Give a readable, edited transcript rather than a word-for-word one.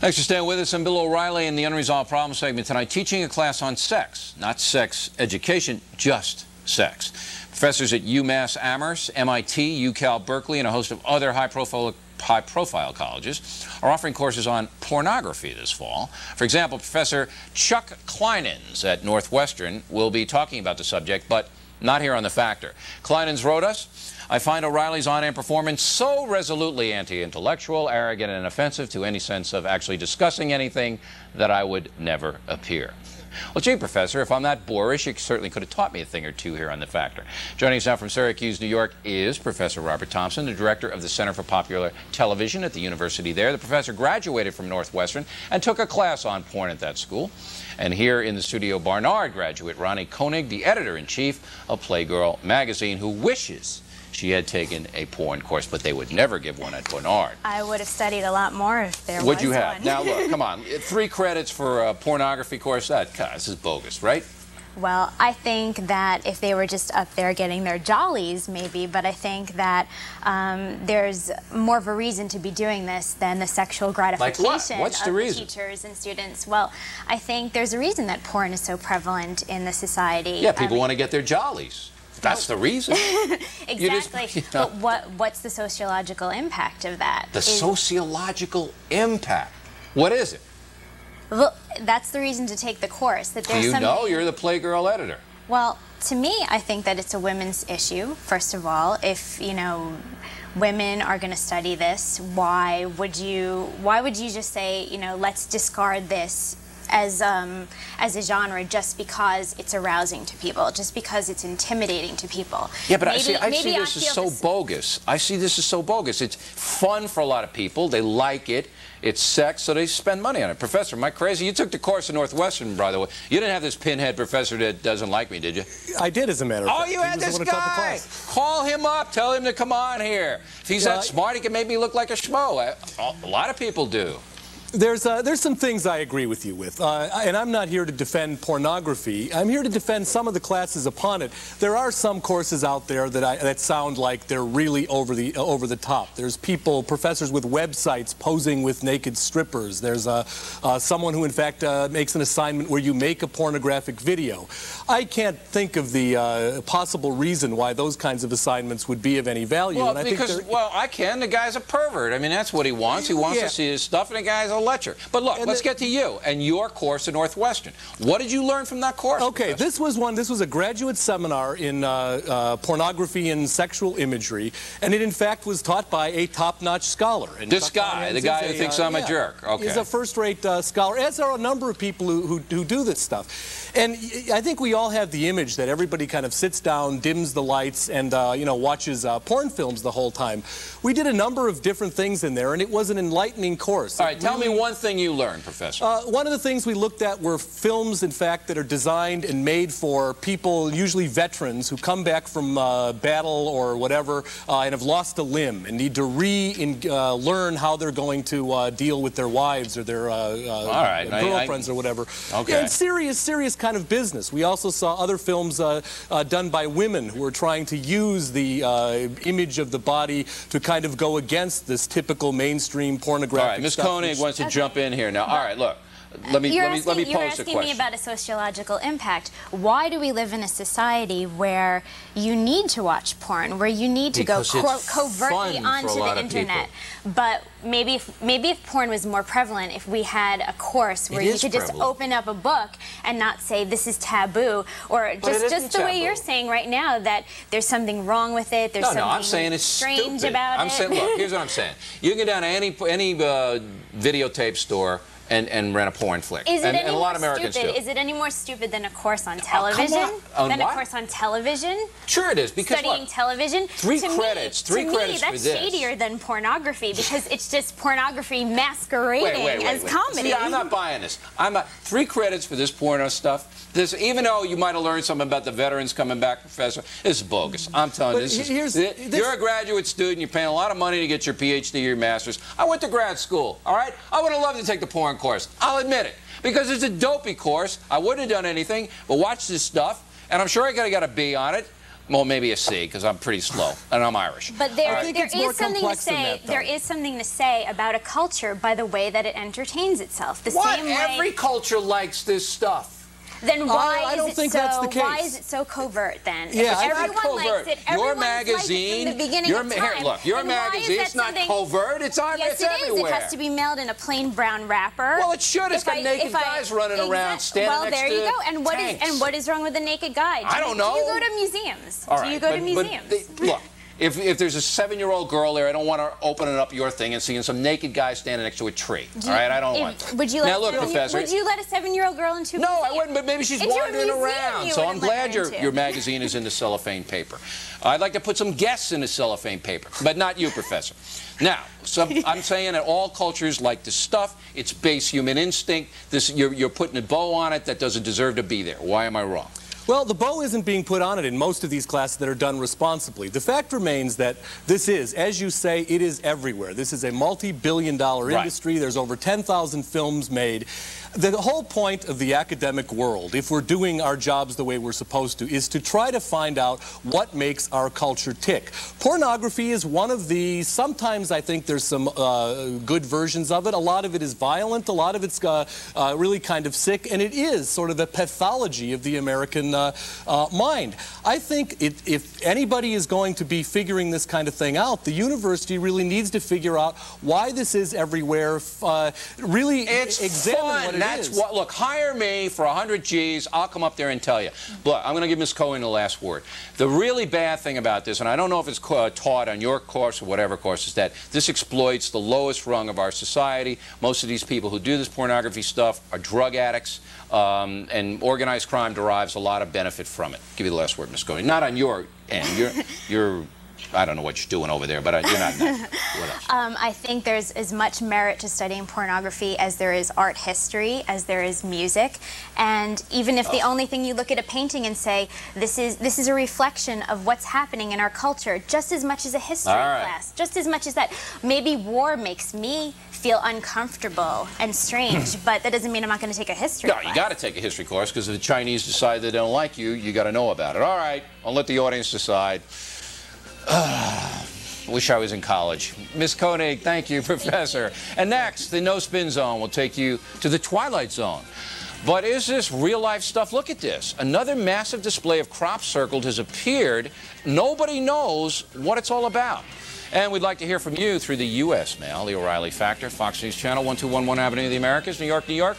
Thanks for staying with us. I'm Bill O'Reilly in the Unresolved Problem segment tonight, teaching a class on sex, not sex education, just sex. Professors at UMass Amherst, MIT, UCal Berkeley, and a host of other high-profile colleges are offering courses on pornography this fall. For example, Professor Chuck Kleinens at Northwestern will be talking about the subject, but not here on The Factor. Kleinens wrote us, "I find O'Reilly's on-air performance so resolutely anti-intellectual, arrogant, and offensive to any sense of actually discussing anything that I would never appear." Well, gee, Professor, if I'm that boorish, you certainly could have taught me a thing or two here on The Factor. Joining us now from Syracuse, New York, is Professor Robert Thompson, the director of the Center for Popular Television at the university there. The professor graduated from Northwestern and took a class on porn at that school. And here in the studio, Barnard graduate Ronnie, the editor-in-chief of Playgirl magazine, who wishes she had taken a porn course, but they would never give one at Barnard. I would have studied a lot more if there was one. Would you have? Now look, come on, 3 credits for a pornography course? This is bogus, right? Well, I think that if they were just up there getting their jollies, maybe, but I think that there's more of a reason to be doing this than the sexual gratification What's the of reason? Teachers and students. Well, I think there's a reason that porn is so prevalent in the society. Yeah, people want to get their jollies. That's the reason. Exactly. But what's the sociological impact of that? The sociological impact. What is it? Well, that's the reason to take the course. That there's You know, you're the Playgirl editor. Well, to me, I think that it's a women's issue, first of all. If, you know, women are going to study this, why would you just say, you know, let's discard this as a genre just because it's arousing to people, just because it's intimidating to people? Yeah, but I see this as so bogus. I see this as so bogus. It's fun for a lot of people. They like it. It's sex, so they spend money on it. Professor, am I crazy? You took the course at Northwestern, by the way. You didn't have this pinhead professor that doesn't like me, did you? I did, as a matter of fact. Oh, you had this guy. Call him up. Tell him to come on here. If he's that smart, he can make me look like a schmo. A lot of people do. There's some things I agree with you with, and I'm not here to defend pornography. I'm here to defend some of the classes upon it. There are some courses out there that sound like they're really over the top. There's professors with websites posing with naked strippers. There's someone who, in fact, makes an assignment where you make a pornographic video. I can't think of the possible reason why those kinds of assignments would be of any value. Well, and I can. The guy's a pervert. I mean, that's what he wants. He wants to see his stuff, and the guy's a lecture. But look, let's get to you and your course at Northwestern. What did you learn from that course? Okay, this was a graduate seminar in pornography and sexual imagery, and it in fact was taught by a top-notch scholar. And this guy, the guy who thinks I'm a jerk. Okay. He's a first-rate scholar, as are a number of people who do this stuff. And I think we all have the image that everybody kind of sits down, dims the lights, and you know, watches porn films the whole time. We did a number of different things in there, and it was an enlightening course. All right, tell me one thing you learned, Professor. One of the things we looked at were films, in fact, that are designed and made for people, usually veterans, who come back from battle or whatever and have lost a limb and need to learn how they're going to deal with their wives or their girlfriends or whatever. Okay. Yeah, it's serious kind of business. We also saw other films done by women who were trying to use the image of the body to kind of go against this typical mainstream pornographic All right, Ms. Koenig wants to jump in here now. All right, look. Let me pose a question. You're asking me about a sociological impact. Why do we live in a society where you need to watch porn, where you need to go covertly onto the internet? But maybe if porn was more prevalent, if we had a course where you could just open up a book and not say this is taboo, or just the way you're saying right now that there's something wrong with it, there's something strange about it. I'm saying, look, here's what I'm saying. You can go down to any videotape store and rent a porn flick. Is it a lot of Americans do. Is it any more stupid than a course on television? A course on television? Sure it is, because studying television. 3 credits. To me, that's shadier than pornography because it's just pornography masquerading as comedy. See, I'm not buying this. 3 credits for this porno stuff. Even though you might have learned something about the veterans coming back, Professor, this is bogus. I'm telling you, you're a graduate student. You're paying a lot of money to get your PhD or your master's. I went to grad school. All right, I would have loved to take the porn course. I'll admit it, because it's a dopey course. I wouldn't have done anything but watch this stuff, and I'm sure I could have got a B on it. Well, maybe a C, because I'm pretty slow, and I'm Irish. But there is something to say about a culture by the way that it entertains itself. The same way every culture likes this stuff. Then why I don't think that's the case. Why is it so covert then? Yeah, if everyone covert. likes it. Your magazine, likes it from the beginning of time. Look, your magazine, it's not covert. It's on. Yes, it's it everywhere. is. It has to be mailed in a plain brown wrapper. Well, it should. It's got naked guys running around, standing next to Well, there you go. And tanks. what is wrong with the naked guy? I don't know. Do you go to museums? All right, do you go to museums? Look. If there's a 7-year-old girl there, I don't want her opening up your thing and seeing some naked guy standing next to a tree. All right, I don't want that. Would you let a 7-year-old girl into a museum? No, I wouldn't, but maybe she's wandering around. So I'm glad your magazine is in the cellophane paper. I'd like to put some guests in the cellophane paper, but not you, Professor. Now, I'm saying that all cultures like this stuff. It's base human instinct. You're putting a bow on it that doesn't deserve to be there. Why am I wrong? Well, the bow isn't being put on it in most of these classes that are done responsibly. The fact remains that this is, as you say, it is everywhere. This is a multi-billion-dollar industry. There's over 10,000 films made. The whole point of the academic world, if we're doing our jobs the way we're supposed to, is to try to find out what makes our culture tick. Pornography is one of the, sometimes I think there's some good versions of it. A lot of it is violent. A lot of it's really kind of sick. And it is sort of a pathology of the American mind. I think if anybody is going to be figuring this kind of thing out, the university really needs to figure out why this is everywhere, really examine what it is. That's what, look, hire me for 100 G's, I'll come up there and tell you. Look, I'm going to give Ms. Cohen the last word. The really bad thing about this, and I don't know if it's taught on your course or whatever course, is that this exploits the lowest rung of our society. Most of these people who do this pornography stuff are drug addicts, and organized crime derives a lot of benefit from it. Give you the last word, Ms. Cohen. Not on your end. You're I don't know what you're doing over there, but you're not in that. What else? I think there's as much merit to studying pornography as there is art history, as there is music. And even if the only thing you look at a painting and say, this is a reflection of what's happening in our culture, just as much as a history class, just as much as that. Maybe war makes me feel uncomfortable and strange, but that doesn't mean I'm not going to take a history class. No, you got to take a history course, because if the Chinese decide they don't like you, you got to know about it. All right, I'll let the audience decide. Wish I was in college. Ms. Koenig, thank you, Professor. And next, the No Spin Zone will take you to the Twilight Zone. But is this real-life stuff? Look at this. Another massive display of crop circles has appeared. Nobody knows what it's all about. And we'd like to hear from you through the U.S. mail. The O'Reilly Factor, Fox News Channel, 1211 Avenue of the Americas, New York, New York.